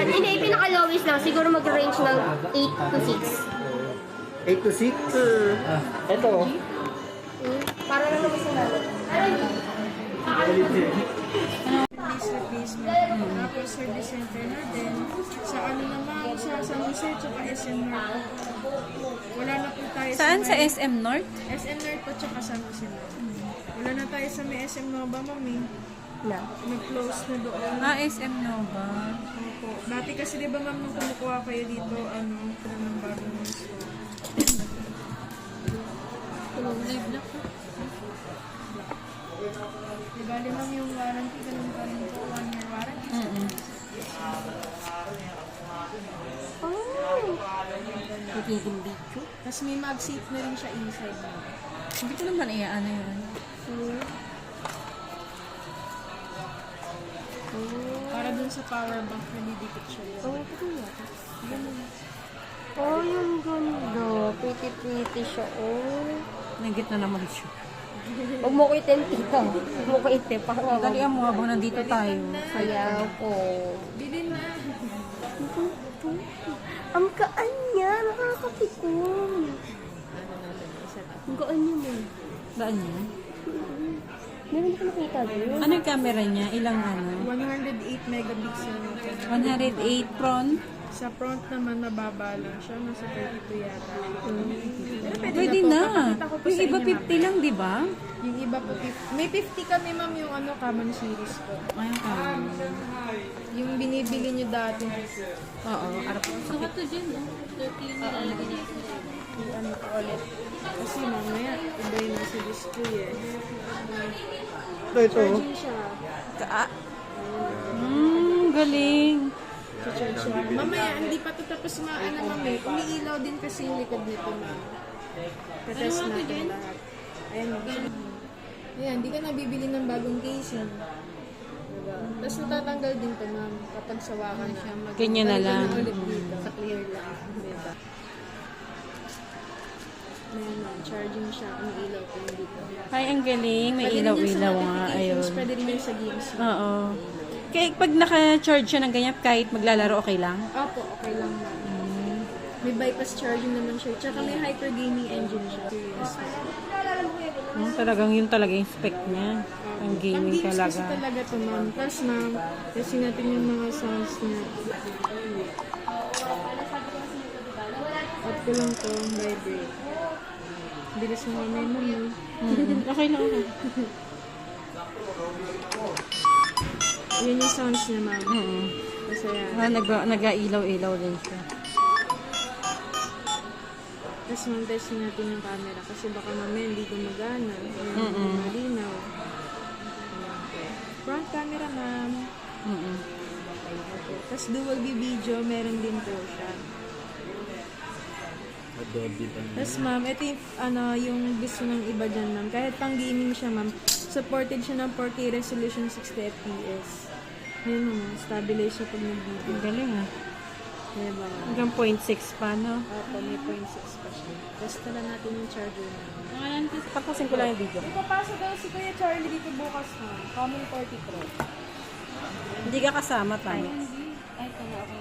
Hindi, pinaka-lowest lang. Siguro mag-range ng 8 to 6. 8 to 6? Ito. Para lang naman sa natin. Replacement. Tapos service center na din. Sa ano naman, sa San Jose, tsaka SM North. Wala na po tayo Saan? Sa may- SM North? SM North po, tsaka San Jose North. Wala na tayo sa may SM Nova, mami. Na. Nag-close na doon. SM Nova. Opo. Dati kasi di ba ma'am, nung kumukuha kayo dito, ano, sila ng bagong store. Di ba, ma'am, yung warranty, ganun pa rin po, 1 year warranty. Oh! Nagiging video. Tapos may mag seat na rin siya inside mo. Hindi ko naman ano yun. Para dun sa power bank na didikit siya. Oh, ito nga. Oh, yung ganda. Pretty siya. Oh. Nagit na naman siya. Huwag mo ko itim, tita. Huwag mo ko itim. Dalihan mo habang nandito tayo. Kaya po. Bilin na. Ang kaan niya. Nakakatikong. Ang kaan niya mo. Daan niya? Meron ko nakita doon. Ano yung camera niya? Ilang ano? 108 megapixel na siya. 108 front? Sa front naman, mababa lang siya. Nasa 32 yata. Pero Pwede to. na. Papakita ko pa Yung sa iba inyo, 50 lang, di ba? ma'am. Yung iba po 50. May 50 kami, ma'am, yung ano, common series ko. Ayun ka. Yung binibili nyo dati. Oo, arap. Yung ano ko ulit. Kasi mamaya, iba yung nasa display eh. Ito. Charging siya. Galing. Charge siya. Mamaya, hindi pa ito tapos maana mamaya. Umiilaw din kasi yung likod nito, ma'am. Katest natin lahat. Ayan, ma'am. Ayan, hindi ka nabibili ng bagong casing. Diba? Tapos natatanggal din ito, ma'am. Kapag sawa ka na. Ganyan na lang. Ulit dito. Sa clear lang. Diba? Ayan, ma'am. Charging siya. Umiilaw po yung dito. Ay, ang galing. May Pwede rin yan sa ilaw-ilaw nga. notifications, Ayun. Pwede rin yan sa games. Oo. Kaya pag naka-charge siya ng ganyan, kahit maglalaro, okay lang? Opo, okay lang ma'am. May bypass charging naman siya. Tsaka may hyper gaming engine siya. Serious. Talagang yun talaga yung spec niya. Ang gaming Pang-games kasi talaga. talaga to ma'am. Plus ma'am, kasi natin yung mga sounds niya. Out ko lang to, vibrate. Bilis mo kami ma'am. Okay lang ako. Yan yung sounds niya ma'am. Masaya. Nag-ailaw-ilaw din siya. Tapos ma'am, testing natin yung camera. Kasi baka mamaya hindi gumagana. Hindi malinaw. Front camera ma'am. Tapos dual view video, meron din po siya. Tapos ma'am, ito yung, yung gusto ng iba dyan ma'am. Kahit pang gaming siya ma'am, supported siya ng 4K resolution 60 fps. Ayun ma'am, stabilize siya pag nag-video. Ang galing ah. Diba ma'am? Hanggang 0.6 pa, no? Opo, may 0.6 pa siya. Test na lang natin yung charger ma'am. Tapusin ko lang yung video. Ipapasa daw si Kuya Charlie dito bukas ma'am. Common 40 Pro. Hindi ka kasama, Tami. Ay, ito na ako.